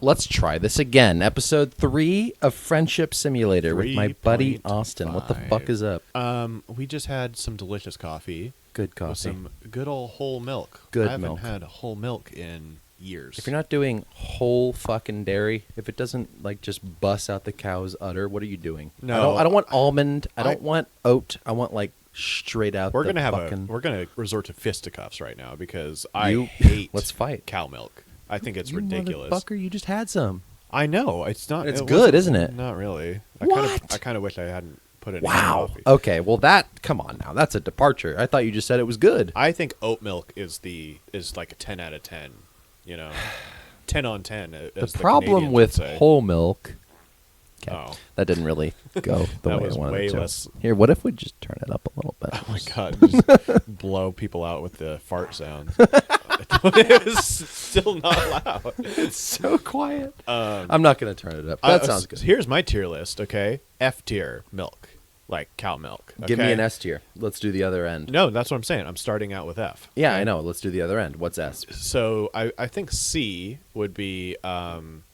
Let's try this again. Episode 3 of Friendship Simulator with my buddy Austin. What the fuck is up? We just had some delicious coffee. Good coffee. With some good old whole milk. Good I haven't milk. had whole milk in years. If you're not doing whole fucking dairy, if it doesn't like just bust out the cow's udder, what are you doing? No, I don't want almond. I don't want oat. I want like straight out. We're the gonna have fucking... we're gonna resort to fisticuffs right now because I You- hate Let's fight. cow milk. I think it's You ridiculous. motherfucker, you just had some. I know it's not. It's it good, wasn't- isn't it? Not really. What? I kind of wish I hadn't put it in Wow. coffee. Okay, well come on now. That's a departure. I thought you just said it was good. I think oat milk is like a 10 out of 10. 10 on 10. The problem with whole milk. Okay. Oh. That didn't really go the That way was I wanted way it to. less- Here, what if we just turn it up a little bit? Oh my god! Just blow people out with the fart sound. It was still not loud. It's so quiet. I'm not going to turn it up. That sounds good. Here's my tier list. Okay, F tier milk, like cow milk. Give me okay? an S tier. Let's do the other end. No, that's what I'm saying. I'm starting out with F. Yeah, okay? I know. Let's do the other end. What's S? So I think C would be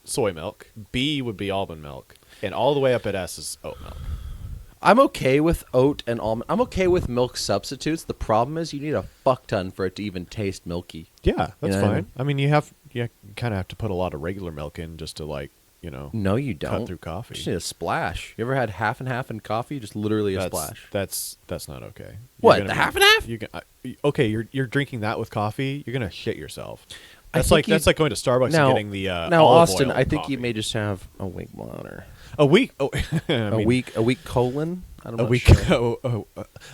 soy milk. B would be almond milk, and all the way up at S is oat milk. I'm okay with oat and almond. I'm okay with milk substitutes. The problem is you need a fuck ton for it to even taste milky. Yeah, that's You know what I fine. mean? I mean, you kind of have to put a lot of regular milk in just to No, you don't. cut through coffee. You just need a splash. You ever had half and half in coffee? Just literally a splash. That's not okay. What, You're the gonna half and half? You can, okay, you're drinking that with coffee. You're gonna shit yourself. I That's think like that's like going to Starbucks Now- and getting the Now, olive Austin, oil I think coffee. you may just have a weak bladder. a week. Oh, A weak colon. I'm A not week. sure.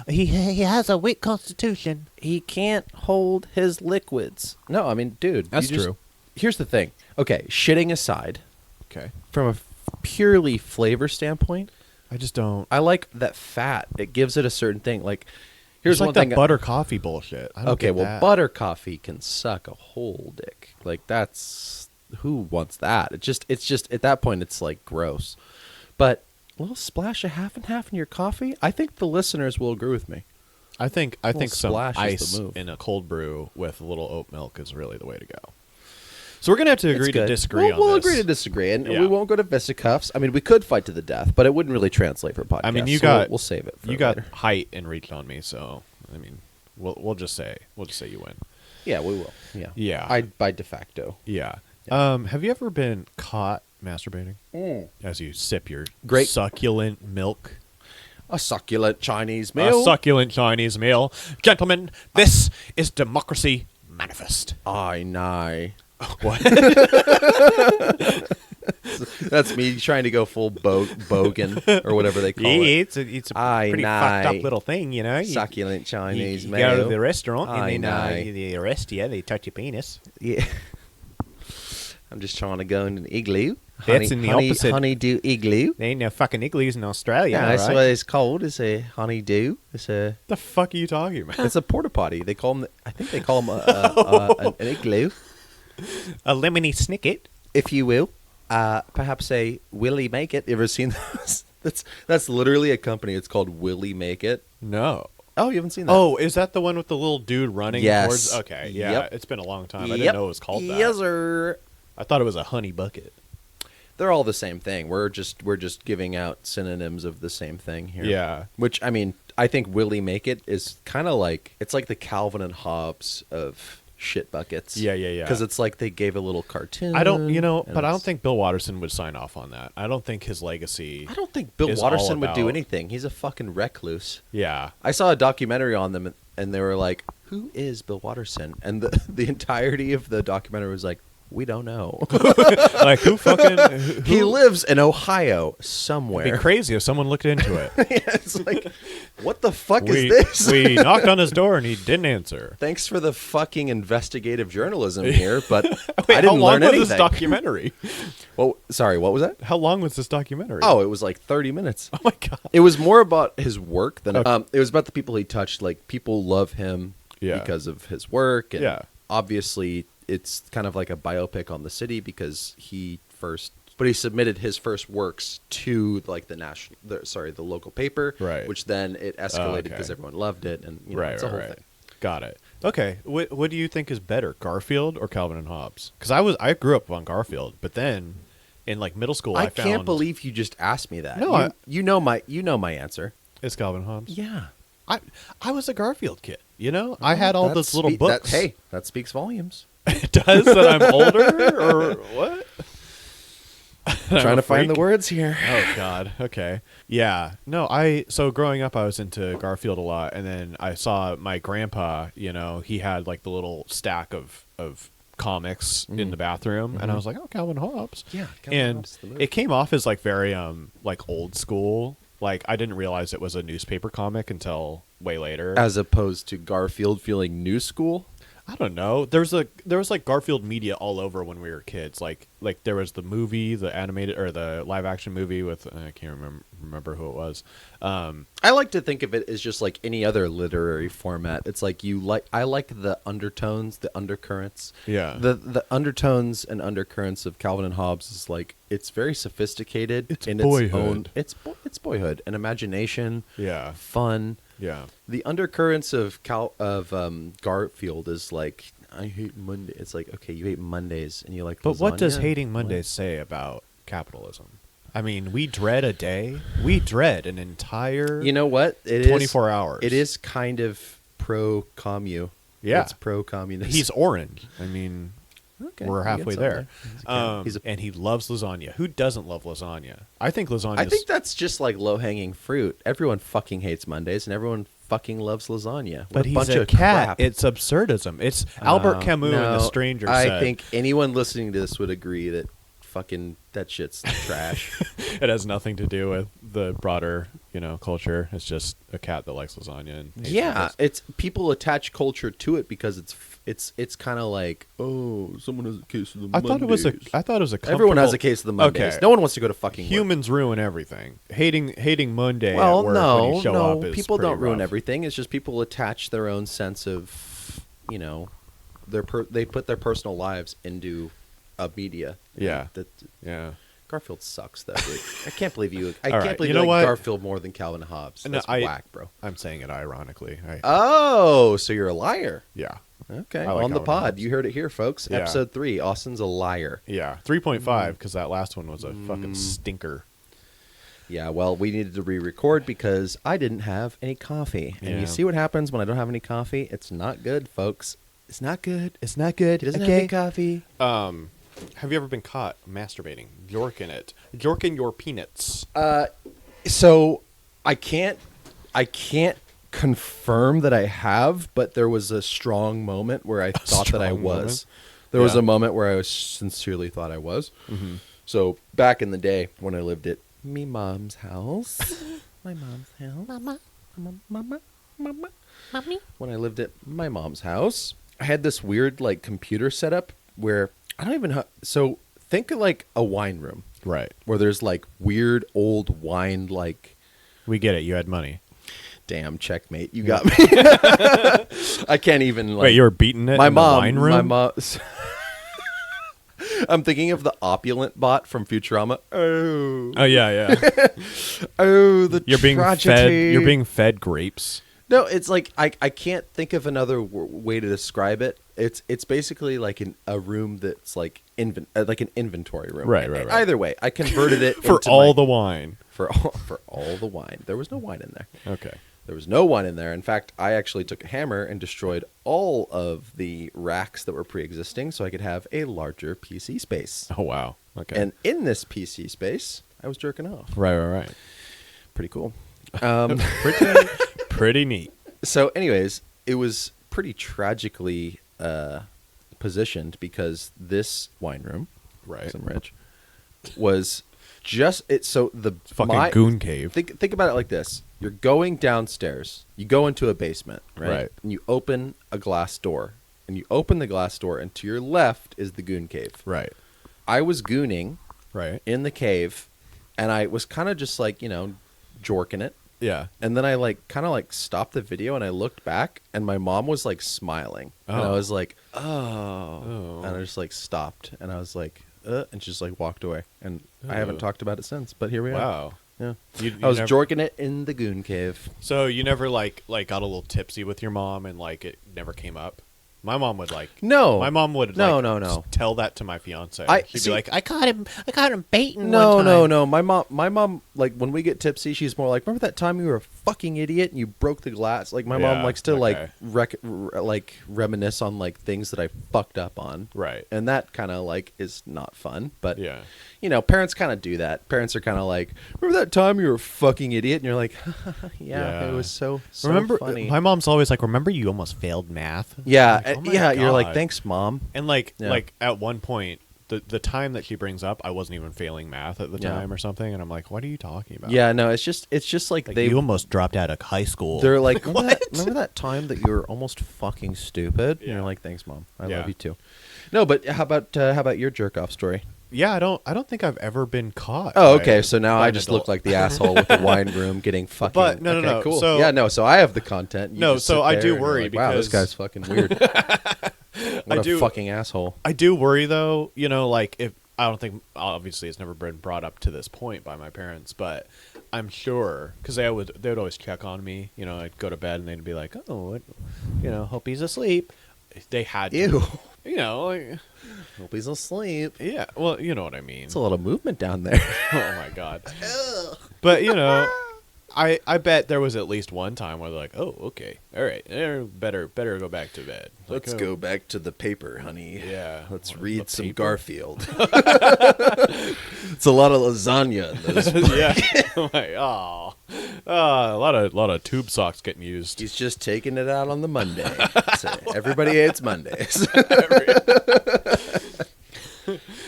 He has a weak constitution. He can't hold his liquids. No, I mean, dude. That's you just- true. Here's the thing. Okay, shitting aside, Okay, from a purely flavor standpoint, I just don't. I like that fat. It gives it a certain thing. Like, here's It's one like that thing. butter coffee bullshit. I don't Okay, get well, that. butter coffee can suck a whole dick. Like, that's who wants that? It's just at that point, it's like gross. But a little splash of half and half in your coffee. I think the listeners will agree with me. I think some splash is ice the move. in a cold brew with a little oat milk is really the way to go. So we're gonna have to agree It's good. to disagree on We'll this. agree to disagree, and Yeah. we won't go to fisticuffs. I mean, we could fight to the death, but it wouldn't really translate for podcasts. I mean, we'll save it. For you got later. height and reach on me, so I mean, we'll just say you win. Yeah, we will. Yeah. Yeah. By de facto. Yeah. Have you ever been caught masturbating as you sip your Great. succulent milk? A succulent Chinese A meal. succulent Chinese meal, gentlemen. This is democracy manifest. I nigh. What? That's me trying to go full bogan or whatever they call it. it's a I pretty nigh. fucked up little thing, you know. You- Succulent Chinese you meal. go to the restaurant I and then nigh. they arrest you. They touch your penis. Yeah. I'm just trying to go into an igloo. That's in the opposite. Honeydew igloo. They ain't no fucking igloos in Australia. Yeah, that's right? what it's called. It's a honeydew. It's a The fuck are you talking about? it's a porta potty. They call them. I think they call them an igloo, A lemony snicket. if you will. Perhaps a Willie Make It. You ever seen those? That's literally a company. It's called Willie Make It. No. Oh, you haven't seen that? Oh, is that the one with the little dude running Yes. towards? Okay, yeah. Yep. It's been a long time. I didn't know it was called that. Yes, sir. I thought it was a honey bucket. They're all the same thing. We're just giving out synonyms of the same thing here. Yeah. Which, I mean, I think Willie Make It is kind of like, it's like the Calvin and Hobbes of shit buckets. Yeah, yeah, yeah. Because it's like they gave a little cartoon. I don't, and but I don't it's- think Bill Watterson would sign off on that. I don't think his legacy. I don't think Bill is Watterson all would do about- anything. He's a fucking recluse. Yeah. I saw a documentary on them, and they were like, "Who is Bill Watterson?" And the entirety of the documentary was like, "We don't know." Like who fucking? Who, He lives in Ohio It'd somewhere. be crazy if someone looked into it. Yeah, it's like, what the fuck we, is this? we knocked on his door and he didn't answer. Thanks for the fucking investigative journalism here, but Wait, I how didn't long learn was anything. this documentary? Well, sorry, what was that? How long was this documentary? Oh, it was like 30 minutes. Oh my god. It was more about his work than Okay. it was about the people he touched. Like, people love him Yeah. because of his work, and Yeah. obviously it's kind of like a biopic on the city because he submitted his first works to like the local paper, Right. which then it escalated okay. because everyone loved it, and you know, Right, it's a right, whole right. thing. Got it. Okay, what do you think is better, Garfield or Calvin and Hobbes? Because I grew up on Garfield, but then in like middle school, I found can't believe you just asked me that. No, you know my answer. it's Calvin and Hobbes. Yeah. I was a Garfield kid. You know, I had all those little books. That speaks volumes. It does that I'm older or what? Trying to find freak. the words here. Oh God. Okay. Yeah. No. So growing up, I was into Garfield a lot, and then I saw my grandpa. You know, he had like the little stack of comics in the bathroom, and I was like, oh, Calvin Hobbes. Yeah, Calvin and Hobbes, the movie. it came off as like very like old school. Like I didn't realize it was a newspaper comic until way later. As opposed to Garfield feeling new school. I don't know. There was like Garfield media all over when we were kids. Like there was the movie, the animated or the live action movie with I can't remember who it was. I like to think of it as just like any other literary format. It's like I like the undertones, the undercurrents. Yeah. The undertones and undercurrents of Calvin and Hobbes is like it's very sophisticated. It's in boyhood. Its own. It's boyhood and imagination. Yeah. Fun. Yeah. The undercurrents of Garfield is like I hate Monday. It's like okay, you hate Mondays and you like. But what does lasagna? hating Mondays say about capitalism? I mean, we dread a day. We dread an entire. You know what? It is 24 hours. It is kind of pro-commu. Yeah. It's pro-communist. He's orange. I mean, okay, we're we get halfway something there. He's a And he loves lasagna. Who doesn't love lasagna? I think lasagna. I think that's just like low-hanging fruit. Everyone fucking hates Mondays, and everyone fucking loves lasagna. What But a he's bunch a of cat. crap. It's absurdism. It's Albert Camus and The Stranger said. I think anyone listening to this would agree that fucking that shit's trash. it has nothing to do with the broader, culture. It's just a cat that likes lasagna. And hates Yeah, Mondays. it's people attach culture to it because it's kind of like someone has a case of the I thought it was a. Mondays. I thought it was a. Everyone has a comfortable- case of the Mondays. Okay. No one wants to go to fucking work. Humans ruin everything. Hating Monday. Well, at work when you show no. up is People pretty don't ruin rough. everything. It's just people attach their own sense of, they put their personal lives into a media. Yeah. That Yeah. Garfield sucks though. Dude. I can't believe you. I All can't right, believe you you know like what? Garfield more than Calvin Hobbes. No, That's whack, bro. I'm saying it ironically. Oh, so you're a liar. Yeah. Okay, I like on the Calvin pod, Hobbes. you heard it here, folks. Yeah. Episode 3, Austin's a liar. Yeah. 3.5 because that last one was a fucking stinker. Yeah, well, we needed to re-record because I didn't have any coffee. And Yeah. you see what happens when I don't have any coffee? It's not good, folks. It's not good. It's not good. He doesn't have any coffee. Have you ever been caught masturbating? Yorking it. Yorking your peanuts. So I can't confirm that I have, but there was a strong moment where I thought that I strong was. moment? There was Yeah. a moment where I was sincerely thought I was. Mm-hmm. So back in the day when I lived at me mom's house, my mom's house, mama. When I lived at my mom's house, I had this weird like computer setup where I don't even. So think of like a wine room Right. where there's like weird old wine like. We get it. You had money. Damn, checkmate! You got me. I can't even. Like, Wait, you were beating it my in mom. the wine room? My mom. I'm thinking of the opulent bot from Futurama. Oh, yeah. The You're being tragedy. fed. You're being fed grapes. No, it's like I can't think of another way to describe it. It's basically like a room that's like like an inventory room. Right. Either way, I converted it For into all the wine. for all the wine. There was no wine in there. Okay. There was no wine in there. In fact, I actually took a hammer and destroyed all of the racks that were pre-existing so I could have a larger PC space. Oh, wow. Okay. And in this PC space, I was jerking off. Right. Pretty cool. Pretty neat. So anyways, it was pretty tragically positioned because this wine room, Right. I'm rich, was just it. So the Fucking goon cave. Think about it like this: you're going downstairs, you go into a basement, right? Right. And you open a glass door, and you open the glass door, and to your left is the goon cave. Right. I was gooning Right. in the cave, and I was kind of just like jorking it. Yeah. And then I kind of stopped the video and I looked back and my mom was like smiling. And I Oh. was like, oh. And I just stopped and I was like, and she just walked away. And I haven't Oh. talked about it since, but here we are. Wow. Yeah. You I was never- jorking it in the goon cave. So you never like got a little tipsy with your mom and like it never came up? My mom would like No. My mom would No, like, no, no. tell that to my fiance. She'd see- be like, I caught him baiting No, one no, time." no. My mom, like when we get tipsy, she's more like, "Remember that time you were a fucking idiot and you broke the glass?" Like my mom Yeah, likes to okay. like reminisce on like things that I fucked up on. Right. And that kind of like is not fun. But Yeah. you know, parents kind of do that. Parents are kind of like, "Remember that time you were a fucking idiot?" And you're like, "Yeah, Yeah. it was so Remember, funny." my mom's always like, "Remember, you almost failed math." Yeah, I'm like, "Oh my yeah. You're like, God." "Thanks, mom." And like Yeah. like at one point, the time that she brings up, I wasn't even failing math at the Yeah. time or something, and I'm like, "What are you talking about?" Yeah, no, it's just like like, they you almost dropped out of high school. they're like, remember that time that you were almost fucking stupid? And Yeah. you're like, "Thanks, mom. I Yeah. love you too." No, but how about your jerk off story? Yeah, I don't think I've ever been caught. Oh, by- okay. So now by I an just adult. look like the asshole with the wine room getting fucking. But no, no, okay, no. Cool. So- yeah, no. So I have the content. You No, just so sit I there do and you're worry like, wow, this because- guy's fucking weird. What I a do- fucking asshole. I do worry though, like if I don't think obviously it's never been brought up to this point by my parents, but I'm sure because they would always check on me. I'd go to bed and they'd be like, "Oh, hope he's asleep." They had to, Ew. like, Hope he's asleep. yeah. Well, you know what I mean. It's a lot of movement down there. Oh my god. But I bet there was at least one time where they're like, "Oh, okay, all right, better go back to bed." Like, Let's oh, go back to the paper, honey. Yeah. Let's The read some paper? Garfield. It's a lot of lasagna in those. Yeah. I'm like, oh, a lot of tube socks getting used. He's just taking it out on the Monday. So everybody hates Mondays.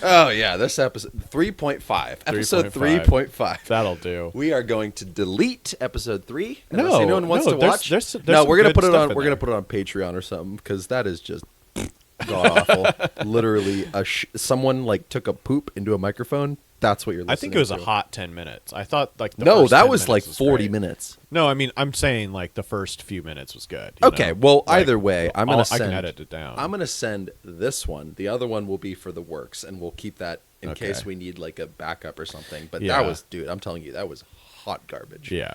Oh yeah, this episode 3.5. Episode 3.5. That'll do. We are going to delete episode 3. No, Unless anyone wants no, to there's- watch. there's no, some we're gonna good put it stuff on. in We're gonna there. put it on Patreon or something because that is just god awful. Literally, someone like took a poop into a microphone. That's what you're listening I think it was to. a hot 10 minutes. I thought like the No, first that 10 was like minutes 40 great. minutes. No, I mean I'm saying like the first few minutes was good. you Okay, know? well, Like, either way, I'm gonna I send. can edit it down. I'm gonna send this one. The other one will be for the works, and we'll keep that in Okay. case we need like a backup or something. But Yeah. that was, dude, I'm telling you, that was hot garbage. Yeah.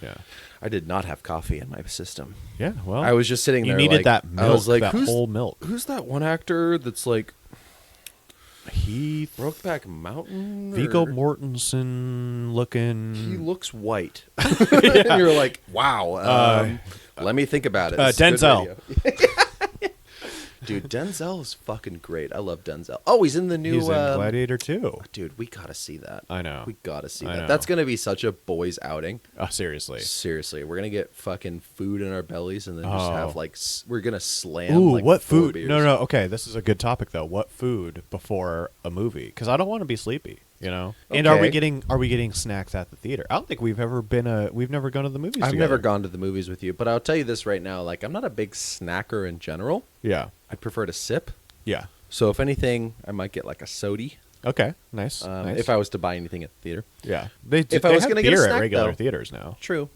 Yeah. I did not have coffee in my system. Yeah. Well, I was just sitting you there. needed like, that I milk, was like, that whole milk. Who's that one actor that's like Heath Brokeback Mountain? Viggo or- Mortensen looking. He looks white. And you're like, wow. Let me think about it. This is good Denzel. radio. Dude, Denzel is fucking great. I love Denzel. Oh, he's in the new. He's in Gladiator 2. Dude, we gotta see that. I know. We gotta see I that. know. That's gonna be such a boys' outing. Oh, seriously. Seriously, we're gonna get fucking food in our bellies and then just Oh. have like we're gonna slam. Ooh, like, what 4 food? beers. No, no. Okay, this is a good topic though. What food before a movie? Because I don't want to be sleepy. And are we Okay. getting snacks at the theater? I don't think we've never gone to the movies. I've together. never gone to the movies with you, but I'll tell you this right now: like, I'm not a big snacker in general. Yeah. I prefer to sip. Yeah. So if anything, I might get like a sody Okay. Nice. Nice. if I was to buy anything at the theater. yeah. if I was have gonna get a beer snack, at regular though. theaters now. True.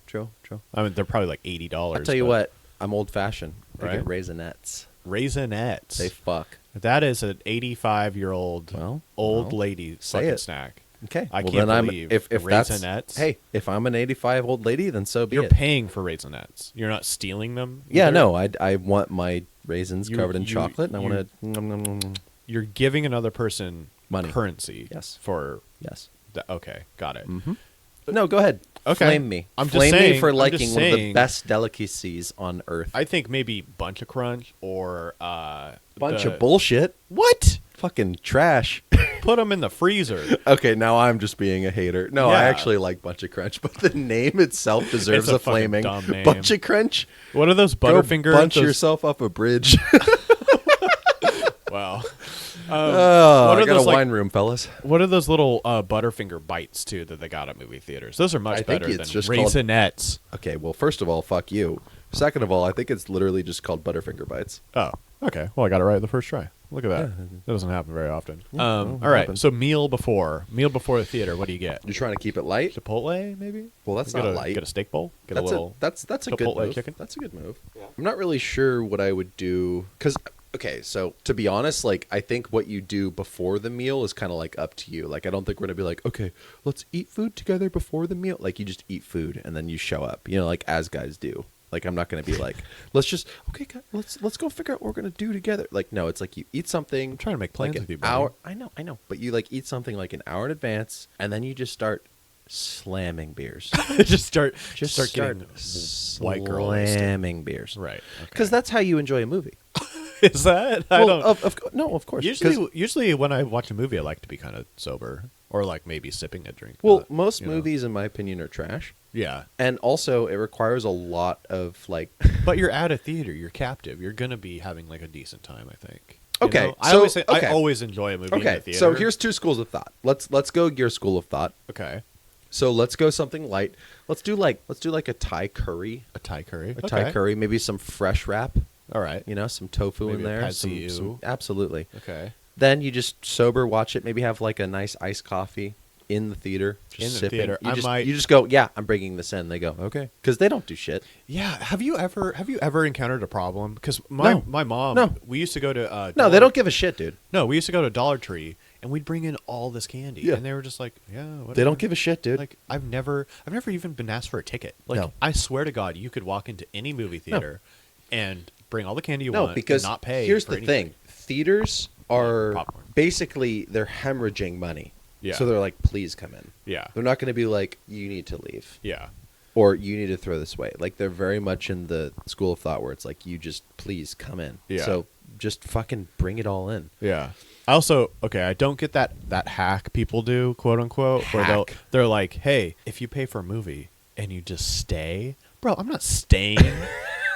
I mean, they're probably like $80. I'll tell you what, I'm old fashioned. I Right. get raisinets. Raisinets. They fuck. That is an 85-year-old Well, old well, lady say fucking it. snack. Okay. I well, can't then believe if that's Raisinets. hey, if I'm an 85 old lady, then so be You're it. paying for Raisinets. You're not stealing them. Yeah, either. no, I want my raisins You- covered in you- chocolate, and I you- want to. You're giving another person Money. currency. Yes. For Yes. okay, got it. Mm-hmm. No, go ahead. Okay. Flame me. I'm just Flame me saying- for I'm just liking one of the saying- best delicacies on earth. I think maybe Bunch of Crunch or Bunch of bullshit. What? Fucking trash. Put them in the freezer. Okay, now I'm just being a hater. No, I Yeah. actually like Bunch of Crunch, but the name itself deserves It's a a fucking flaming. dumb name. Bunch of Crunch. What are those Go Butterfinger? bunch those- yourself off a bridge. Wow. Oh, what I are got those a like? wine room, fellas. What are those little Butterfinger bites too that they got at movie theaters? Those are much I think better it's than just called- Raisinets. Okay, well, first of all, fuck you. Second of all, I think it's literally just called Butterfinger Bites. Oh, okay. Well, I got it right the first try. Look at that. That doesn't happen very often. well, All it right. happens. So meal before the theater. What do you get? You're trying to keep it light. Chipotle, maybe. Well, that's Get not a- light. Get a steak bowl. Get That's a little. that's a good Chipotle move. chicken? That's a good move. I'm not really sure what I would do because okay, so to be honest, like I think what you do before the meal is kind of like up to you. Like I don't think we're gonna be like, okay, let's eat food together before the meal. Like you just eat food and then you show up. You know, like as guys do. Like I'm not gonna be like, let's just okay, guys, let's go figure out what we're gonna do together. Like no, it's like you eat something. I'm trying to make plans like with you, an buddy. hour. I know, but you like eat something like an hour in advance, and then you just start slamming beers. just start Just getting white girl wasted. slamming beers. Right. Because that's how you enjoy a movie. Is that? I Well, don't. no, of course. 'Cause- Usually when I watch a movie, I like to be kind of sober or like maybe sipping a drink. well, but, most you know. movies, in my opinion, are trash, Yeah, and also it requires a lot of like. but you're at a theater. You're captive. You're gonna be having like a decent time. I think. You Okay, know? I so- always say, okay. I always enjoy a movie in the Okay, theater. so here's two schools of thought. Let's go your school of thought. okay So let's go something light. Let's do like a Thai curry, a Thai curry. Thai curry, maybe some fresh wrap. All right. You know, some tofu Maybe in a there. pad Some, see ew. absolutely. Okay. Then you just sober watch it. Maybe have like a nice iced coffee in the theater. Just In the sipping. theater. You I just, might- you just go, yeah, I'm bringing this in. They go, okay, because they don't do shit. Yeah. Have you ever encountered a problem? Because my mom. No. We used to go to. No, Dollar- they don't give a shit, dude. No, we used to go to Dollar Tree and we'd bring in all this candy, Yeah. and they were just like, yeah, whatever. They don't give a shit, dude. Like I've never even been asked for a ticket. Like No. I swear to God, you could walk into any movie theater and bring all the candy you no, want because and not pay. here's for the anything. thing: theaters are Popcorn. basically they're hemorrhaging money. Yeah. So they're like, please come in. Yeah. They're not going to be like, you need to leave. Yeah. Or you need to throw this away. Like they're very much in the school of thought where it's like, you just please come in. Yeah. So just fucking bring it all in. Yeah. I also I don't get that hack people do, quote unquote, where Hack. they're like, hey, if you pay for a movie and you just stay, bro, I'm not staying.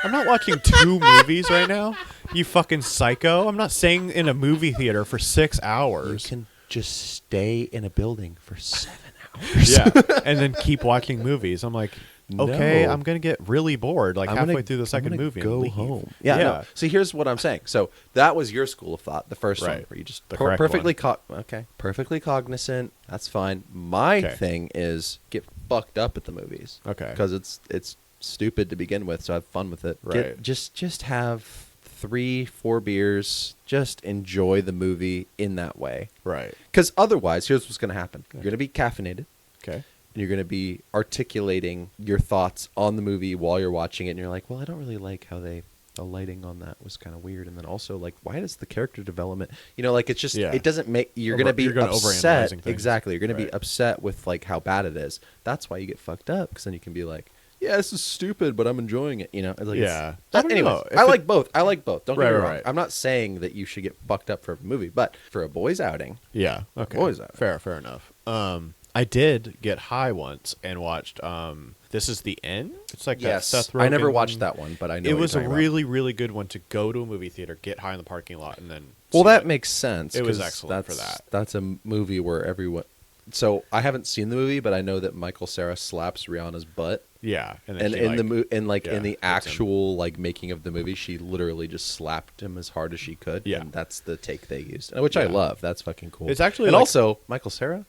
I'm not watching 2 movies right now. You fucking psycho. I'm not staying in a movie theater for 6 hours. You can just stay in a building for 7 hours. Yeah, and then keep watching movies. I'm like, okay, No. I'm gonna get really bored like I'm halfway gonna- through the I'm second gonna movie. Go and leave. home. Yeah. yeah. No. See, here's what I'm saying. So that was your school of thought, the first one, Right. where you just The correct perfectly perfectly cognizant. That's fine. My Okay. thing is get fucked up at the movies. Okay. Because it's stupid to begin with, so have fun with it. Right. Just have 3-4 beers. Just enjoy the movie in that way. Right. Because otherwise, here's what's going to happen. You're going to be caffeinated. Okay. And you're going to be articulating your thoughts on the movie while you're watching it, and you're like, well, I don't really like how the lighting on that was kind of weird, and then also like, why does the character development, like it's just Yeah. it doesn't make you're Over- going to be you're gonna upset. overanalyzing things. Exactly, you're going to be Right. upset with like how bad it is. That's why you get fucked up, because then you can be like, yeah, this is stupid, but I'm enjoying it. It's like, Yeah. I I don't anyways, know. If I it- like both. I like both. Don't get Right, me right, wrong. right. I'm not saying that you should get fucked up for a movie, but for a boys' outing, Yeah. Okay. What was that? Fair enough. I did get high once and watched This Is the End. It's like that Seth Rogen. I never watched that one, but I know It what was you're a talking about. really, really good one to go to a movie theater, get high in the parking lot, and then. Well, see that it. makes sense. It was 'cause excellent for that's- that. That's a movie where everyone. So I haven't seen the movie, but I know that Michael Cera slaps Rihanna's butt, Yeah, and then and she, in like, the in yeah, the hits him. actual like making of the movie, she literally just slapped him as hard as she could. Yeah. and that's the take they used, which I Yeah. love. That's fucking cool. It's actually and like- also Michael Cera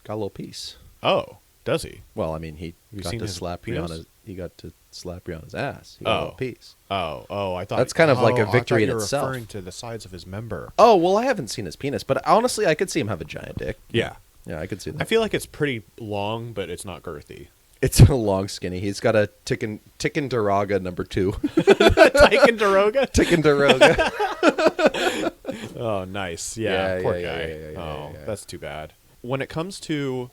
got a little piece. Oh, does he? Well, I mean, he You got seen to his slap penis? Rihanna's. He got to slap Rihanna's ass. He got a little Oh. piece. Oh, I thought That's kind of like a I thought victory in you were itself. Referring to the size of his member. Oh well, I haven't seen his penis, but honestly, I could see him have a giant dick. Yeah, Yeah, I could see that. I feel like it's pretty long, but it's not girthy. It's a long skinny. He's got a Ticonderoga number 2. Ticonderoga. Ticonderoga. Oh, nice. Yeah, Yeah, poor yeah, guy. yeah, yeah, Oh, yeah. that's too bad. When it comes to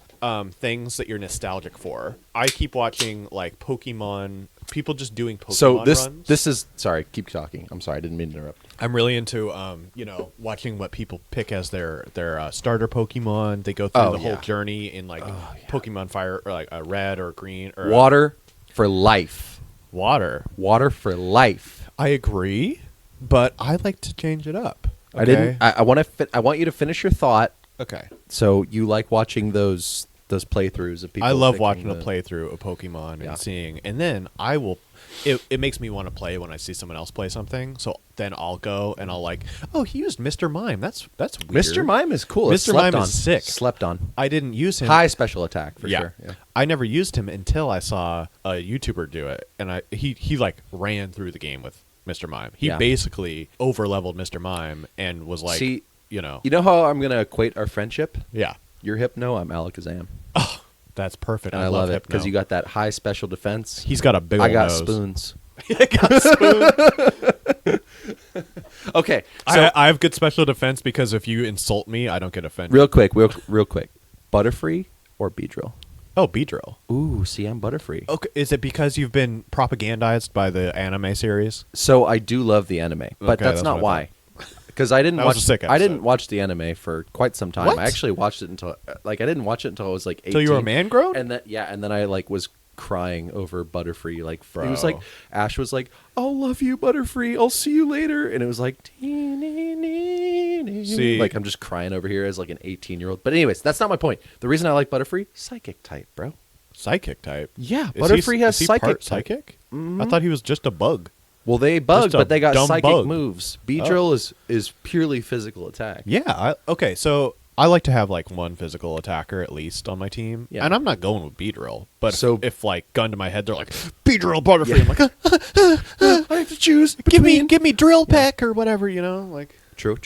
things that you're nostalgic for, I keep watching like Pokemon. People just doing Pokemon So runs. this is sorry. Keep talking. I'm sorry. I didn't mean to interrupt. I'm really into watching what people pick as their starter Pokemon. They go through Oh, the whole yeah. journey in like Pokemon Fire or like a red or green or Water for life. water. Water for life. I agree, but I like to change it up. I didn't. I want to. I want you to finish your thought. Okay. So you like watching those playthroughs of people? I love picking watching a the- playthrough of Pokemon Yeah. and seeing, and then I will. It makes me want to play when I see someone else play something. So then I'll go and I'll like, oh, he used Mr. Mime. That's weird. Mr. Mime is cool. It's Mr. slept Mime on. is sick. Slept on. I didn't use him. High special attack for yeah. sure. Yeah. I never used him until I saw a YouTuber do it, and he like ran through the game with Mr. Mime. He Yeah. basically over-leveled Mr. Mime and was like, See, you know. you know how I'm gonna equate our friendship? Yeah. You're Hypno, I'm Alakazam, That's perfect. and I love it Hypno. because you got that high special defense. He's got a big I old got nose. spoons. I got spoon. Okay, so I have good special defense because if you insult me, I don't get offended. real quick, Butterfree or Beedrill? Oh, Beedrill. Ooh, see, I'm Butterfree. Okay, is it because you've been propagandized by the anime series? So I do love the anime, but Okay, that's that's not what I why. Because I didn't That was watch. a sick I didn't episode. watch the anime for quite some time. What? I actually watched it until I didn't watch it until I was like 18. Till you were a man grown? And then I like was crying over Butterfree. Like it was Bro. like Ash was like, "I'll love you, Butterfree. I'll see you later," and it was like, See- like I'm just crying over here as like an 18-year-old. But anyways, that's not my point. The reason I like Butterfree, psychic type, bro. Psychic type. Yeah, Is Butterfree he, has is he psychic part type. psychic? I Mhm. thought he was just a bug. Well, they bug, Just a but they got dumb psychic bug. moves. Beedrill is purely physical attack. Yeah. Okay. So I like to have like one physical attacker at least on my team, Yeah. and I'm not going with Beedrill. But So- if like gun to my head, they're like Beedrill, Butterfree. I'm like, I have to choose. give me Drill Peck or whatever, you know, like. True.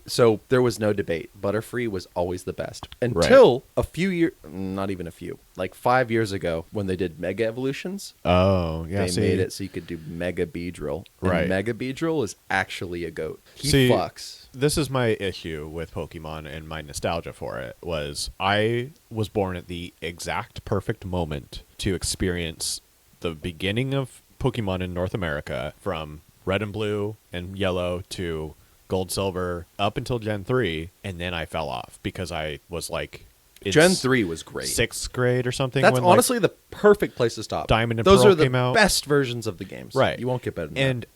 So there was no debate. Butterfree was always the best until a few years, not even a few, like 5 years ago when they did Mega Evolutions. Oh yeah. They see, made it so you could do Mega Beedrill. And Right. Mega Beedrill is actually a goat. He See, fucks. This is my issue with Pokemon and my nostalgia for it was I was born at the exact perfect moment to experience the beginning of Pokemon in North America from Red and Blue and Yellow to Gold, Silver up until Gen 3, and then I fell off because I was like in Gen 3 was great. 6th grade or something. That's when, like, honestly the perfect place to stop. Diamond and Those Pearl are the came out. best versions of the games. Right. You won't get better than that.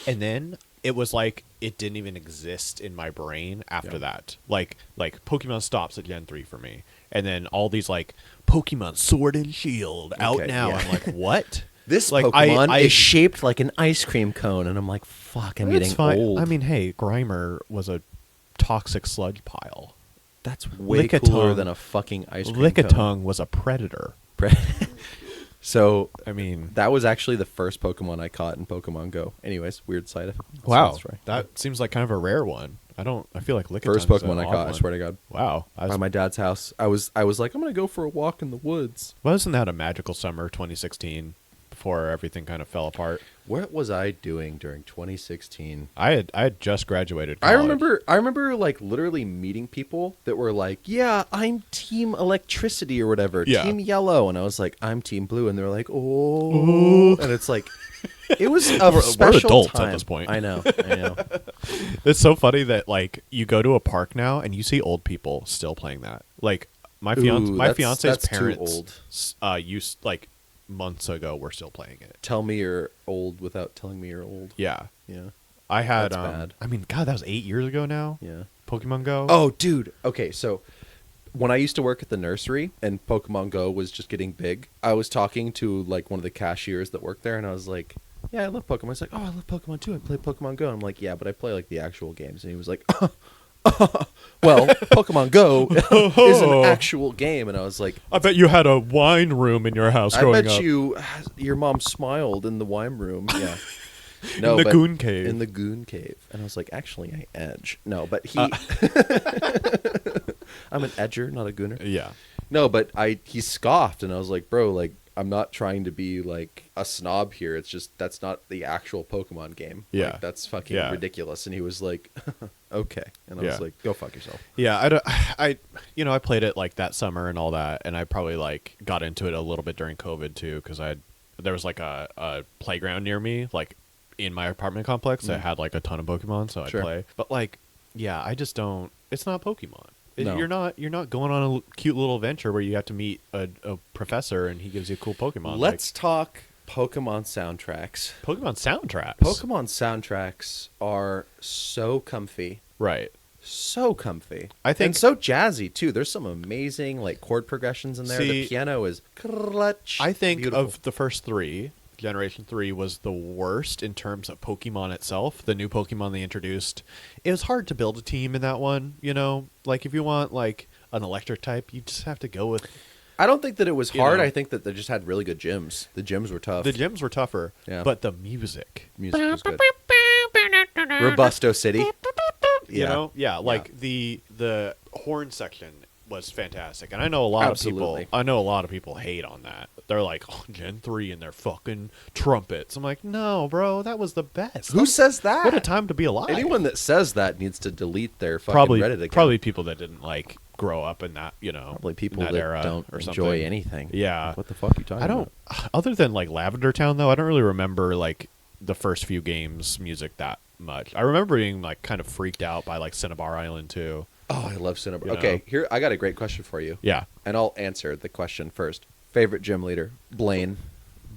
and then it was like it didn't even exist in my brain after Yeah. that. Like Pokemon stops at Gen 3 for me. And then all these like Pokemon Sword and Shield out Okay, now. yeah. I'm like, what? This like, Pokemon I- is shaped like an ice cream cone, and I'm like, fuck, I'm That's getting fine. old. I mean, hey, Grimer was a toxic sludge pile. that's way Lickitung- cooler than a fucking ice cream cone. Lickitung was a predator. So I mean, that was actually the first Pokemon I caught in Pokemon Go. Anyways, weird side effect. wow, Story. that seems like kind of a rare one. I feel like Lickitung First Pokemon I caught, I swear to God. Wow. By my dad's house. I was like, I'm gonna go for a walk in the woods. Wasn't that a magical summer 2016 before everything kind of fell apart? What was I doing during 2016? I had just graduated I college. remember like literally meeting people that were like, yeah, I'm team electricity or whatever, Yeah. team yellow. And I was like, I'm team blue. And they're like, oh. And it's like, it was a We're special adults at time. this point. I know. It's so funny that like you go to a park now and you see old people still playing that. Like my Ooh, that's fiance's too parents old. used like months ago were still playing it. Tell me you're old without telling me you're old. Yeah. Yeah. I had That's bad. I mean, God, that was 8 years ago now. Yeah. Pokemon Go. Oh, dude. Okay, so when I used to work at the nursery and Pokemon Go was just getting big, I was talking to like one of the cashiers that worked there, and I was like, "Yeah, I love Pokemon." He's like, "Oh, I love Pokemon too. I play Pokemon Go." I'm like, "Yeah, but I play like the actual games." And he was like, "Well, Pokemon Go is an actual game." And I was like, I bet you had a wine room in your house "I growing bet up. your mom smiled in the wine room." Yeah. No, the but- Goon Cave. In the Goon Cave. And I was like, actually, I edge. No, but he. I'm an edger, not a gooner. Yeah. No, but he scoffed, and I was like, bro, like, I'm not trying to be like a snob here. It's just that's not the actual Pokemon game. Yeah. Like, that's fucking Yeah. ridiculous. And he was like, okay. And I Yeah. was like, go fuck yourself. Yeah, I played it like that summer and all that, and I probably like got into it a little bit during COVID too, because there was like a playground near me, like in my apartment complex that had like a ton of Pokemon, so I'd Sure. play. But like, yeah, I just don't. It's not Pokemon. No. You're not going on a cute little adventure where you have to meet a professor and he gives you a cool Pokemon. Let's talk Pokemon soundtracks. like, Pokemon soundtracks. Pokemon soundtracks are so comfy. right? So comfy. I think- and so jazzy too. There's some amazing like chord progressions in there. See, the piano is clutch. I think Beautiful. of the first three, Generation 3 was the worst in terms of Pokemon itself. The new Pokemon they introduced, it was hard to build a team in that one. You know, like if you want like an electric type, you just have to go with I don't think that it was You hard. know. I think that they just had really good gyms. The gyms were tough. The gyms were tougher, Yeah. but the music, music was good. Robusto City. you know, like the horn section was fantastic, and I know a lot Absolutely. of people. I know a lot of people hate on that. They're like, "Oh, Gen 3 and their fucking trumpets." I'm like, "No, bro, that was the best." Who says that? What a time to be alive. Anyone that says that needs to delete their fucking probably Reddit account. probably people that didn't like grow up in that, you know, Probably people in that that era don't or enjoy something. anything. Yeah. Like, what the fuck are you talking I don't. about? Other than like Lavender Town, though, I don't really remember like the first few games music that much. I remember being like kind of freaked out by like Cinnabar Island too. Oh, I love Cinnabar. You Okay, know? here I got a great question for you. Yeah, And I'll answer the question first. Favorite gym leader? Blaine.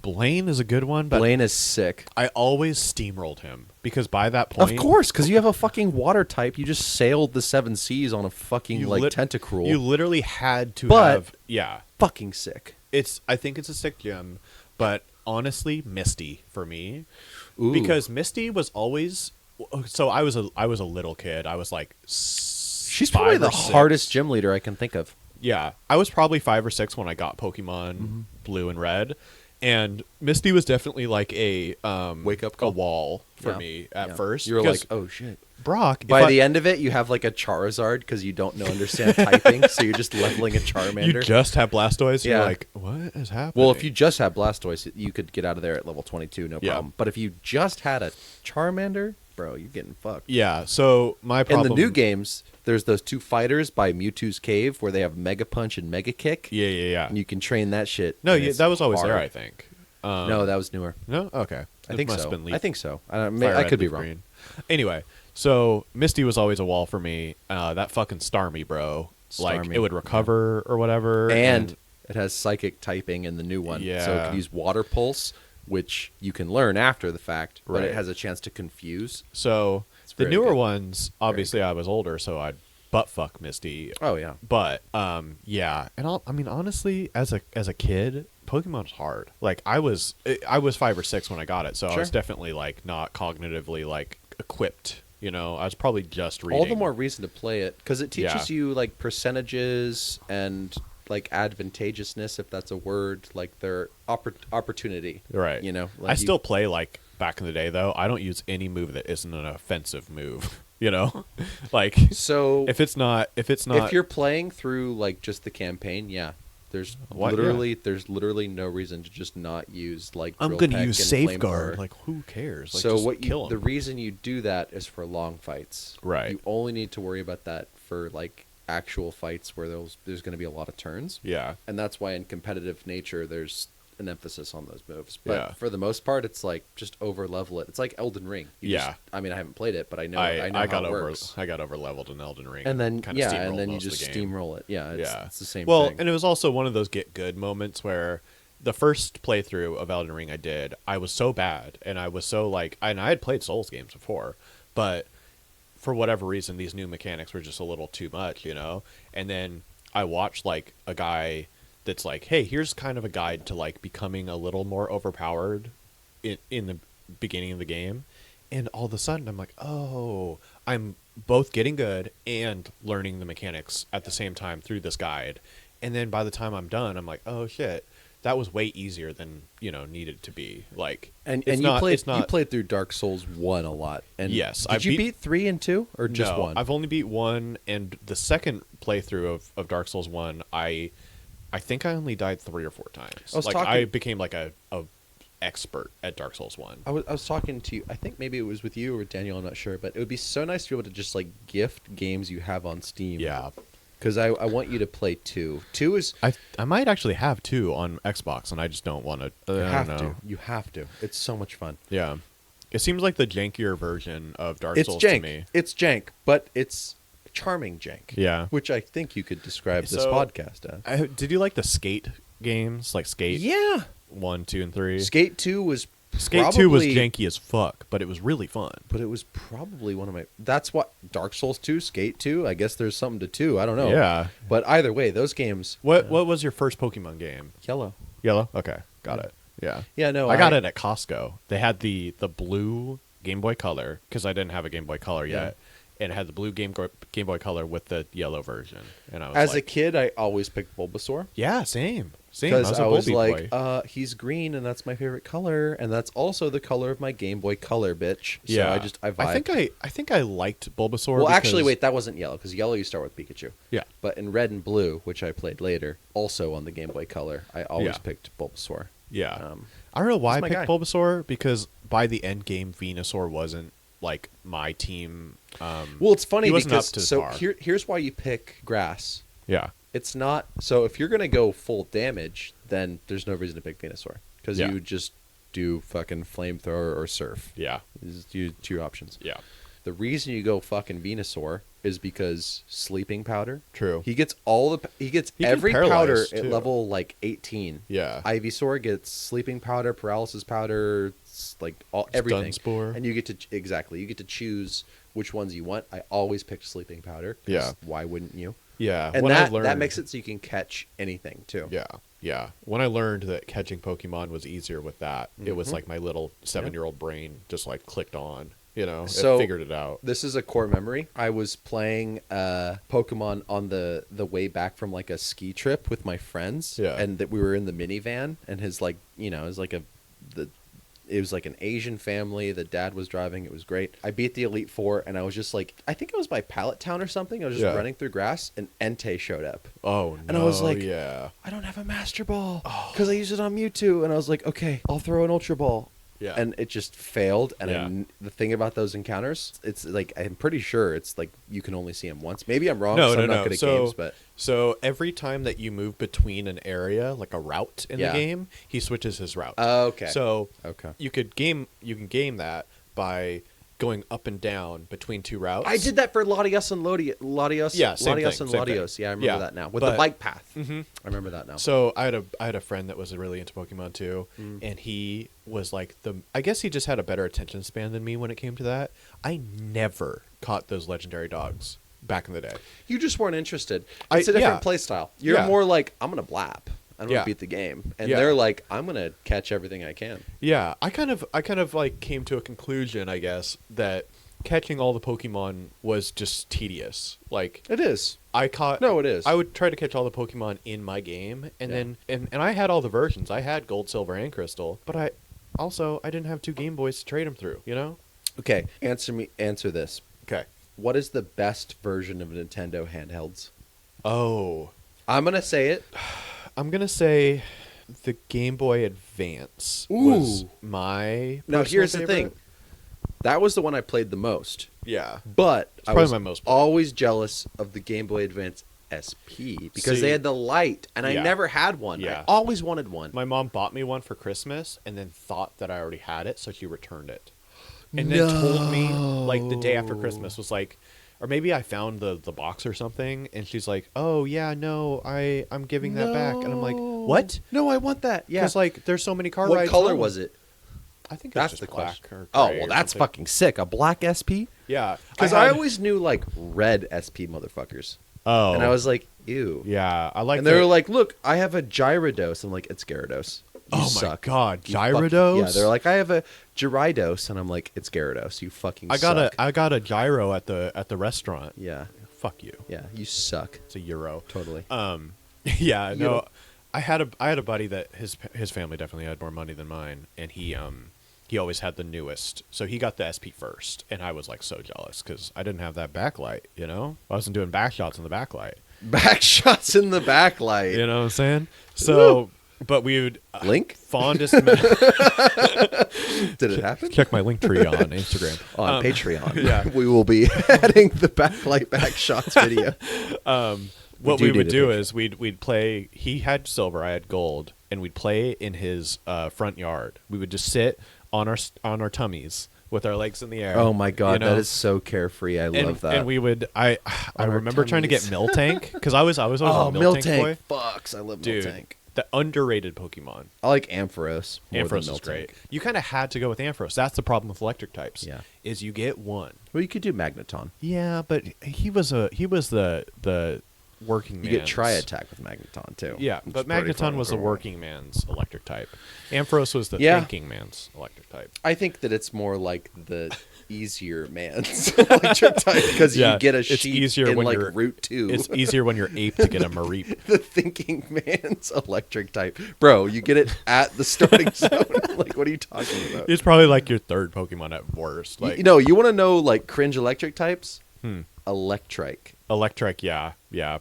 Blaine is a good one, but Blaine is sick. I always steamrolled him because by that point, Of course, because you have a fucking water type. You just sailed the 7 seas on a fucking you like lit- tentacruel. You literally had to But- have. Yeah, fucking sick. I think it's a sick gym, but honestly, Misty for me. Ooh. Because Misty was always so I was a little kid. I was like She's probably the hardest gym leader I can think of. Yeah, I was probably 5 or 6 when I got Pokemon Mm-hmm. Blue and Red, and Misty was definitely like a Wake up a call. wall for Yeah. me at Yeah. first. You were because like, oh shit. Brock. if By I- the end of it, you have like a Charizard because you don't know understand typing, so you're just leveling a Charmander. you just have Blastoise. Yeah. You're like, what is happening? Well, if you just had Blastoise, you could get out of there at level 22, no Yeah. problem. But if you just had a Charmander, bro, you're getting fucked. yeah. So my In problem the new games, there's those 2 fighters by Mewtwo's Cave where they have Mega Punch and Mega Kick. Yeah. And you can train that shit. No, and yeah, it's that was always hard. there. I think. No, that was newer. No. Okay. I It think must so. have been I think so. I Fire Red, could be Leaf wrong. Green. Anyway, so Misty was always a wall for me. That fucking Starmie, bro. Like Starmie. it would recover or whatever. And it has psychic typing in the new one. So it Yeah. can use Water Pulse, which you can learn after the fact, but Right. it has a chance to confuse. so It's the very newer good. ones, obviously, I was older, so I'd butt fuck Misty. Oh, yeah. But yeah, and I mean, honestly, as a kid, Pokemon's hard. Like I was 5 or 6 when I got it, so I Sure. was definitely like not cognitively like equipped. You know, I was probably just reading. All the more reason to play it because it teaches Yeah. you like percentages and like advantageousness, if that's a word, like their opportunity. Right. You know, I still play like back in the day though. I don't use any move that isn't an offensive move. You know, like So if it's not if you're playing through like just the campaign, yeah, there's What? there's literally no reason to just not use like. I'm Drill gonna Peck use and safeguard. Flamethrower. Like who cares? Like, So just what kill you, the 'em. reason you do that is for long fights. Right. You only need to worry about that for like actual fights where there's going to be a lot of turns. Yeah. And that's why in competitive nature there's an emphasis on those moves. But Yeah. for the most part, it's like just over level it. It's like Elden Ring. Yeah. I mean, I haven't played it, but I know I know how got it over works. I got over leveled in Elden Ring. And then kinda yeah, steamrolled and then you most of just the game. steamroll it. Yeah, it's the same well, thing. and it was also one of those get good moments where the first playthrough of Elden Ring I did, I was so bad, and I was so like, and I had played Souls games before, but for whatever reason, these new mechanics were just a little too much, you know. And then I watched like a guy that's like, hey, here's kind of a guide to like becoming a little more overpowered in the beginning of the game, and all of a sudden I'm like, oh, I'm both getting good and learning the mechanics at the same time through this guide. And then by the time I'm done, I'm like, oh shit, that was way easier than needed to be. Like, And it's you not, played it's not, you played through Dark Souls 1 a lot. And Yes, did I you beat- beat 3 and 2 or just no, 1? I've only beat 1, and the second playthrough of Dark Souls 1, I think I only died 3 or 4 times. I was I talking- became like a expert at Dark Souls 1. I was talking to you. I think maybe it was with you or with Daniel. I'm not sure, but it would be so nice to be able to just like gift games you have on Steam. Yeah. Because I want you to play 2. 2 is I might actually have 2 on Xbox, and I just don't want to. you I have don't to. know. You have to. It's so much fun. Yeah. It seems like the jankier version of Dark It's Souls to jank. me. It's jank, but it's charming jank. Yeah. Which I think you could describe this So- podcast as. Did you like the Skate games? Like Skate Yeah. 1, 2, and 3? Skate 2 was Skate 2 was probably- janky as fuck, but it was really fun. But it was probably one of my. That's what Dark Souls 2, Skate 2. I guess there's something to 2. I don't know. Yeah. But either way, those games. What was your first Pokemon game? Yellow. Yellow? Okay. Got it. Yeah. Yeah. No. I got it at Costco. They had the blue Game Boy Color, because I didn't have a Game Boy Color Yeah. yet. and it had the blue Game Boy Color with the yellow version. And I was As like, a kid, I always picked Bulbasaur. yeah, same. Because I was Bulby like, boy. he's green, and that's my favorite color, and that's also the color of my Game Boy Color, bitch. So yeah, I vibed. I think I liked Bulbasaur. Well, actually, because- wait, that wasn't yellow, because yellow you start with Pikachu. Yeah. But in red and blue, which I played later, also on the Game Boy Color, I always Yeah. picked Bulbasaur. Yeah. I don't know why I he's my picked guy. Bulbasaur, because by the end game, Venusaur wasn't like my team. Well, it's funny he wasn't because up to so par. here's why you pick grass. Yeah. It's not so if you're gonna go full damage, then there's no reason to pick Venusaur because Yeah. you just do fucking flamethrower or surf. Yeah. Is you two options. Yeah. The reason you go fucking Venusaur is because sleeping powder. True. He gets he gets He can every powder paralyze, at too. level like 18. Yeah. Ivysaur gets sleeping powder, paralysis powder, like everything. Spore. And you get to choose which ones you want. I always picked sleeping powder. 'cause Yeah. Why wouldn't you? Yeah. And when I that learned, makes it so you can catch anything too. Yeah. Yeah. When I learned that catching Pokemon was easier with that, it was like my little 7-year-old brain just like clicked on. You know, So- it figured it out. This is a core memory. I was playing Pokemon on the way back from like a ski trip with my friends. Yeah. And that we were in the minivan, and his like it was like it was like an Asian family. The dad was driving. It was great. I beat the Elite Four, and I was just like, I think it was by Pallet Town or something. I was just Yeah. running through grass, and Entei showed up. Oh, no. And I was like, yeah. I don't have a Master Ball because I used it on Mewtwo, and I was like, okay, I'll throw an Ultra Ball. Yeah. And it just failed. And Yeah. the thing about those encounters, it's like I'm pretty sure it's like you can only see them once. Maybe I'm wrong. No, 'cause no, I'm not no. good at So- games, but So every time that you move between an area, like a route in Yeah. the game, he switches his route. Okay. So Okay. you can game that by going up and down between two routes. I did that for Latios and Latios. Yeah, same Latios thing, and same Latios. thing. Yeah, I remember Yeah, that now with but- the bike path. Mhm. I remember that now. So I had a friend that was really into Pokemon too, and he was like I guess he just had a better attention span than me when it came to that. I never caught those legendary dogs back in the day. You just weren't interested. I- It's a different yeah. play style. You're Yeah. more like I'm gonna blap. I'm gonna Yeah. beat the game, and Yeah. they're like I'm gonna catch everything I can. Yeah, I kind of like came to a conclusion, I guess, that catching all the Pokemon was just tedious. Like It is. I caught No, it is. I would try to catch all the Pokemon in my game, and Yeah. then and I had all the versions. I had Gold, Silver, and Crystal, but I didn't have two Game Boys to trade them through. You know? Okay, answer this. Okay. What is the best version of Nintendo handhelds? Oh, I'm gonna say it. I'm gonna say the Game Boy Advance Ooh. was my. Now personal here's the favorite. thing. That was the one I played the most, Yeah. but I probably was my most played. always jealous of the Game Boy Advance SP because See- they had the light, and I Yeah. never had one. Yeah. I always wanted one. My mom bought me one for Christmas and then thought that I already had it, so she returned it. And then told me like the day after Christmas was like, or maybe I found the box or something, and she's like, "Oh yeah, no, I'm giving that back," and I'm like, "What?" No, I want that. Yeah. Because like there's so many car What rides. color home. was it? I think That's it's the just black question. or Oh gray well, or that's something. fucking sick. A black SP. Yeah. Because I had- always knew like red SP motherfuckers, oh, and I was like, ew. yeah, I like. And they were like, "Look, I have a Gyarados." I'm like, "It's Gyarados." You "Oh my suck. god, You fuck- Gyarados!" Yeah, they're like, "I have a Gyarados," and I'm like, "It's Gyarados." You fucking. I got suck. a gyro at the restaurant. Yeah, Fuck you. yeah, you suck. It's a euro. Totally. Yeah, You no. know- I had a buddy that his family definitely had more money than mine, and he always had the newest, so he got the SP first, and I was like so jealous because I didn't have that backlight. You know, I wasn't doing back shots in the backlight. Back shots in the backlight. You know what I'm saying? So, but we would Link? fondest Did it happen? check my link tree on Instagram. On Patreon. yeah. We will be adding the backlight back shots video. What do we need would to do think. is we'd play. He had silver, I had gold, and we'd play in his front yard. We would just sit on our tummies with our legs in the air. Oh my god, you know? that is so carefree. I love that. And we would. I On our remember trying to get tummies. Miltank because I was always oh, a Miltank boy. Fucks. I love Dude, Miltank. the underrated Pokemon. I like Ampharos. More than Ampharos is Miltank. great. You kind of had to go with Ampharos. That's the problem with electric types. Yeah. is you get one. Well, you could do Magneton. Yeah, but he was the working You man's. get Tri-Attack with Magneton too. Yeah, which but is pretty Magneton was the cool. working man's electric type. Ampharos was the Yeah. thinking man's electric type. I think that it's more like the easier man's electric type because Yeah, you get a it's sheep easier in when like you're- Route 2. It's easier when you're ape to get a Mareep. The thinking man's electric type. Bro, you get it at the starting zone. Like, what are you talking about? It's probably like your third Pokemon at worst. Like you know, you want to know like cringe electric types? Hmm. Electrike. Electric, yeah.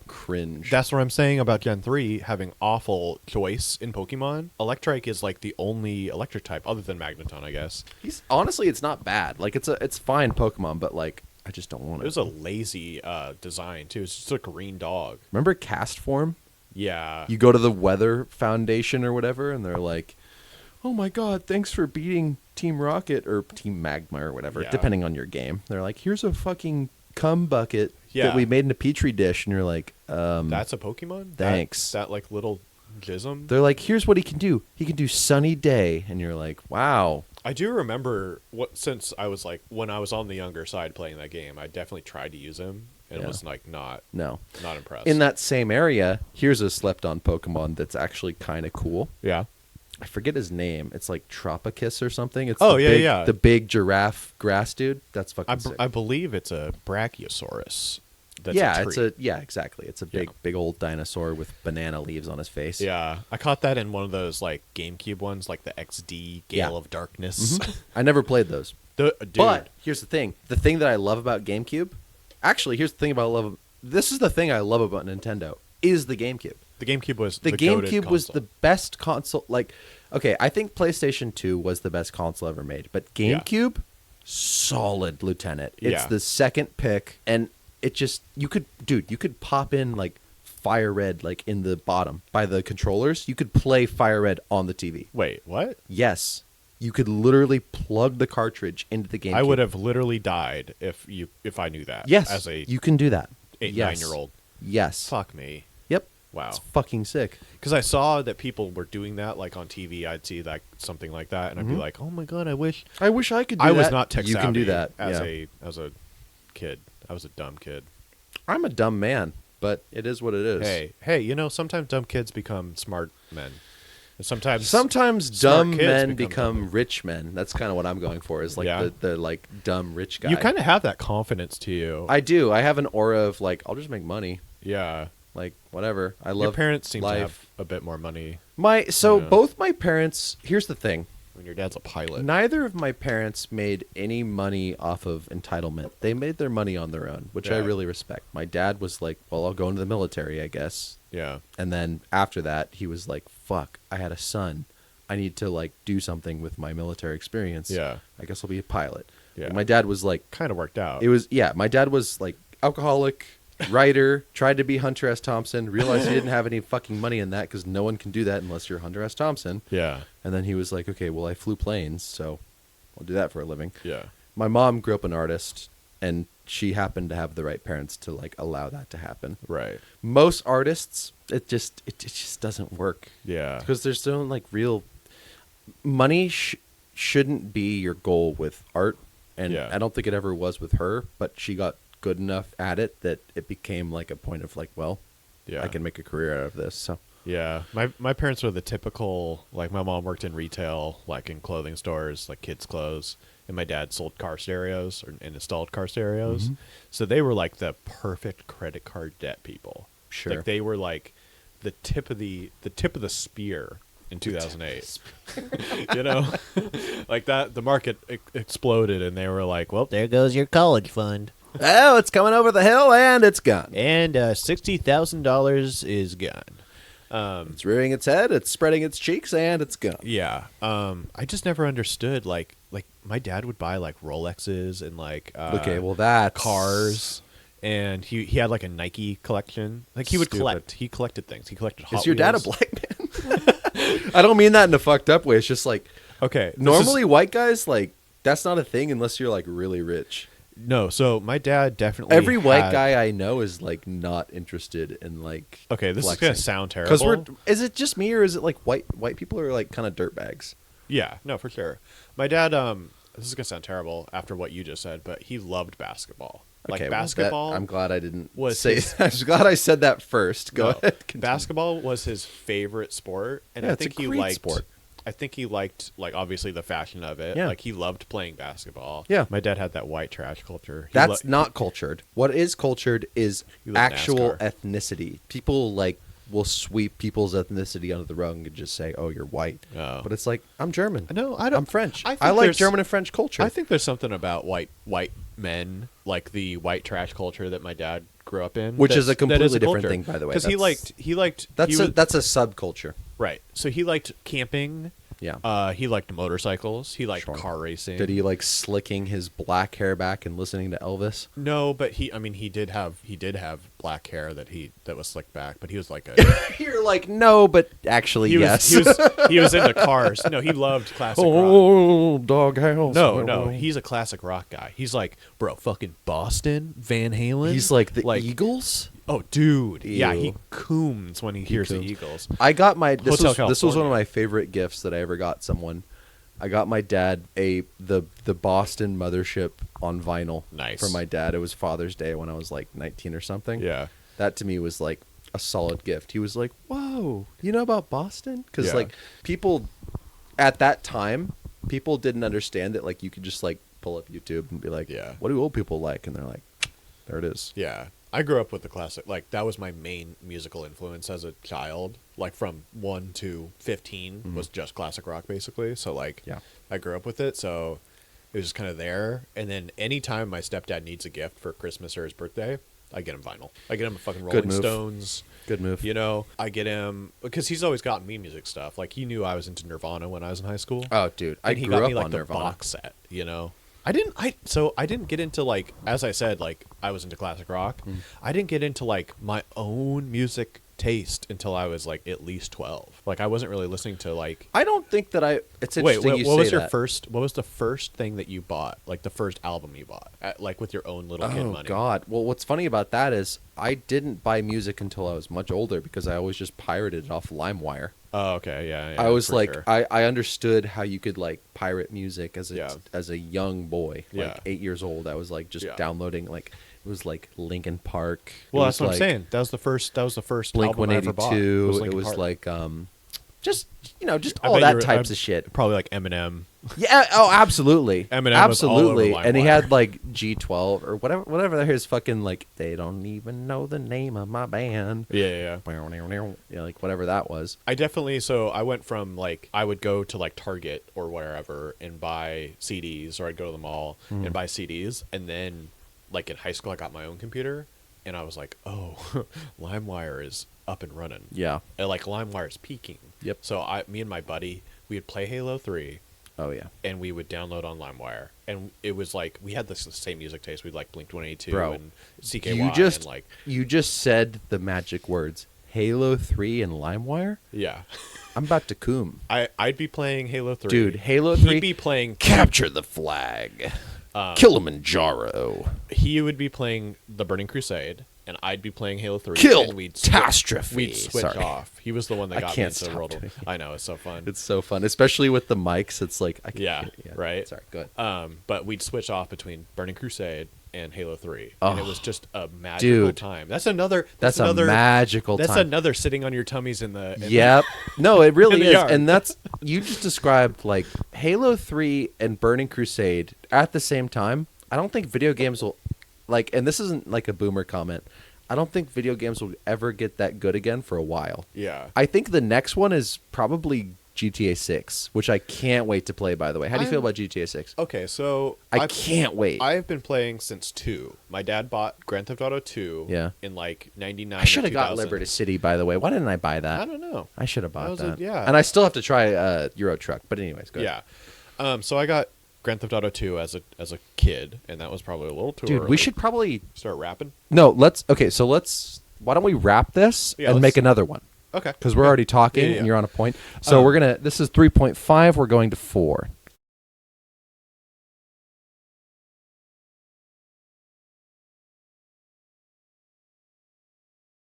Cringe. That's what I'm saying about Gen 3 having awful choice in Pokemon. Electrike is like the only electric type other than Magneton, I guess. Honestly, it's not bad. Like it's fine Pokemon, but like I just don't want It it. was a lazy design too. It's just a green dog. Remember Cast Form? Yeah. You go to the Weather Foundation or whatever, and they're like, "Oh my God, thanks for beating Team Rocket or Team Magma or whatever, Yeah. depending on your game." They're like, "Here's a fucking cum bucket Yeah. that we made in a petri dish," and you're like, That's a Pokemon? Thanks. That like little jism? They're like, "Here's what he can do. He can do Sunny Day," and you're like, "Wow." I do remember since I was like when I was on the younger side playing that game, I definitely tried to use him and Yeah. was like not No. impressed. In that same area, here's a slept-on Pokemon that's actually kind of cool. Yeah. I forget his name. It's like Tropicus or something. It's Oh, the yeah, big, yeah. the big giraffe grass dude. That's fucking sick. I believe it's a Brachiosaurus. That's yeah, a tree. exactly. It's a big old dinosaur with banana leaves on his face. Yeah, I caught that in one of those like GameCube ones, like the XD Gale Yeah. of Darkness. I never played those. Dude, But here's the thing. The thing that I love about GameCube, actually, here's the thing about love. This is the thing I love about Nintendo is the GameCube. the GameCube was The goated GameCube was console. the best console. Like, okay, I think PlayStation 2 was the best console ever made, but GameCube, solid lieutenant. It's Yeah. the second pick, and it just you could pop in like Fire Red like in the bottom by the controllers. You could play Fire Red on the TV. Wait, what? Yes, you could literally plug the cartridge into the GameCube. I would have literally died if I knew that. Yes, as a you can do that. 8, 9-year-old. Yes. Fuck me. Yep. Wow. It's fucking sick. Because I saw that people were doing that, like on TV. I'd see like something like that, and I'd be like, "Oh my god, I wish I wish I could do I that. was not tech You can do that. as yeah. a kid. I was a dumb kid. I'm a dumb man, but it is what it is. Hey, you know, sometimes dumb kids become smart men. And sometimes Sometimes smart dumb kids men become become rich men. That's kind of what I'm going for. Is like Yeah. the like dumb rich guy. you kind of have that confidence to you. I do. I have an aura of like I'll just make money. Yeah. Like whatever. I love Your parents seem to life. have a bit more money My so Yeah. both my parents. Here's the thing. when your dad's a pilot. Neither of my parents made any money off of entitlement. They made their money on their own, which I Yeah. really respect. My dad was like, "Well, I'll go into the military, I guess." Yeah. And then after that, he was like, "Fuck, I had a son. I need to like do something with my military experience. Yeah. I guess I'll be a pilot." Yeah. And my dad was like, Kind of worked out. my dad was like alcoholic, writer, tried to be Hunter S. Thompson, realized he didn't have any fucking money in that because no one can do that unless you're Hunter S. Thompson. Yeah. And then he was like, "Okay, well, I flew planes, so I'll do that for a living." Yeah. My mom grew up an artist, and she happened to have the right parents to like allow that to happen. Right. Most artists, it just doesn't work Yeah. because there's no like real money shouldn't be your goal with art, and Yeah. I don't think it ever was with her. But she got good enough at it that it became like a point of like, well, Yeah. I can make a career out of this. So Yeah, my parents were the typical, like, my mom worked in retail, like in clothing stores, like kids' clothes, and my dad sold car stereos and installed car stereos. Mhm. So they were like the perfect credit card debt people. Sure. Like they were like the tip of the spear in 2008. You know, like that the market exploded, and they were like, well, There goes your college fund. oh, it's coming over the hill and it's gone. and $60,000 is gone. It's rearing its head, it's spreading its cheeks, and it's gone. Yeah. I just never understood like my dad would buy like Rolexes and like Okay, well that's cars, and he had like a Nike collection. Like he would Stupid. he collected things. He collected Hot Is your dad a Wheels. black man? I don't mean that in a fucked up way. It's just like Okay. this is- normally white guys like that's not a thing unless you're like really rich. no, so my dad definitely Every white had- guy I know is like not interested in like. Okay, this is flexing. going to sound terrible. Because is it just me or is it like white people are like kind of dirtbags? Yeah, no, for sure. My dad this is going to sound terrible after what you just said, but he loved basketball. Like Okay, well, basketball. I'm glad I didn't was say. his- I'm glad I said that first. Go No, ahead. Continue. basketball was his favorite sport, and Yeah, I it's a think he great liked. sport. I think he liked like obviously the fashion of it. Yeah. Like he loved playing basketball. Yeah. My dad had that white trash culture. That's not cultured. What is cultured is He loved actual NASCAR. ethnicity. People like will sweep people's ethnicity under the rug and just say, "Oh, you're white." Oh. But it's like I'm German. No, I don't. I'm French. I think I like there's- German and French culture. I think there's something about white men, like the white trash culture that my dad grew up in, Which is a that completely different culture. thing, by the way. Because he liked that's he a was- that's a subculture. right. So he liked camping. Yeah. He liked motorcycles. He liked Sure. car racing. Did he like slicking his black hair back and listening to Elvis? No, but he did have black hair that was slicked back, but he was like a You're like, no, but actually, he yes. was he was into cars. No, he loved classic rock. oh, doghouse. No, he's a classic rock guy. He's like, bro, fucking Boston, Van Halen. He's like the Eagles. Oh, dude. Yeah, he Ew. cooms when he hears the cooms. Eagles. I got my this Hotel was one of California. my favorite gifts that I ever got someone. I got my dad the Boston Mothership on vinyl. Nice. For my dad. It was Father's Day when I was like 19 or something. Yeah. That to me was like a solid gift. He was like, "Whoa, you know about Boston?" Because Yeah. like people at that time, people didn't understand that like you could just like pull up YouTube and be like, Yeah. "What do old people like?" And they're like, "There it is." Yeah. I grew up with the classic. Like, that was my main musical influence as a child. Like, from 1 to 15 was just classic rock, basically. So, like, Yeah. I grew up with it. So, it was just kind of there. And then anytime my stepdad needs a gift for Christmas or his birthday, I get him vinyl. I get him a fucking Good Rolling move. Stones. Good move. You know, I get him because he's always gotten me music stuff. Like, he knew I was into Nirvana when I was in high school. Oh, dude, I And he grew got up me like on the Nirvana. box set, you know. I didn't get into like, as I said, like I was into classic rock. I didn't get into like my own music taste until I was like at least 12. Like I wasn't really listening to like I don't think that I. It's Wait, interesting you what say was your that. first what was the first thing that you bought? Like the first album you bought? Like with your own little kid Oh money. God! Well, what's funny about that is I didn't buy music until I was much older because I always just pirated it off LimeWire. Oh, okay, yeah. I was for like, sure. I understood how you could like pirate music as a Yeah. as a young boy, like Yeah. 8 years old. I was like just Yeah. downloading like it was like Linkin Park. Well, It that's was what I'm like saying. That was the first Blink album I ever bought. 182. It Linkin was Park. like just just I all bet that you were- types of shit. Probably like Eminem. Yeah. Oh, absolutely. Eminem was all over absolutely. And he LimeWire. had like G12 or whatever his fucking like. They don't even know the name of my band. Yeah. Yeah, like whatever that was. I definitely I went from like I would go to like Target or wherever and buy CDs, or I'd go to the mall and buy CDs, and then like in high school I got my own computer and I was like, oh, LimeWire is up and running. Yeah. And like LimeWire is peaking. Yep. So me and my buddy, we would play Halo 3 Oh yeah. and we would download on LimeWire, and it was like we had the same music taste. We'd like Blink 182 Bro, and CKY You just said the magic words. Halo 3 and LimeWire? yeah. I'm about to coom. I'd be playing Halo 3. Dude, Halo 3. He'd be playing Capture the flag. Kilimanjaro. He would be playing the Burning Crusade, and I'd be playing Halo 3. Kill and Catastrophe. We'd switch Sorry. off. He was the one that I got can't me into stop World doing of... I know, it's so fun. It's so fun, especially with the mics. It's like I can't, Yeah, right? Sorry, go ahead. But we'd switch off between Burning Crusade and Halo 3, and it Oh, was just a magical dude. time. That's another... That's a another, magical That's time. another sitting on your tummies in the... Yep. No, it really in the is. yard. And that's you just described like Halo 3 and Burning Crusade at the same time. I don't think video games will like, and this isn't like a boomer comment. I don't think video games will ever get that good again for a while. Yeah. I think the next one is probably GTA 6, which I can't wait to play, by the way. How do you feel about GTA 6? Okay, so... I can't wait. I've been playing since 2. My dad bought Grand Theft Auto 2 Yeah. in like 99 I should have got 2000. Liberty City, by the way. Why didn't I buy that? I don't know. I should have bought was that. yeah. And I still have to try Euro Truck. But anyways, go ahead. Yeah. So I got Grand Theft Auto 2 as a kid, and that was probably a little too Dude, early. we should probably... start rapping. No, let's... Why don't we wrap this Yeah, and let's- make another one? Okay. Because we're already talking Yeah, yeah. and you're on a point. So we're going to... This is 3.5. We're going to 4.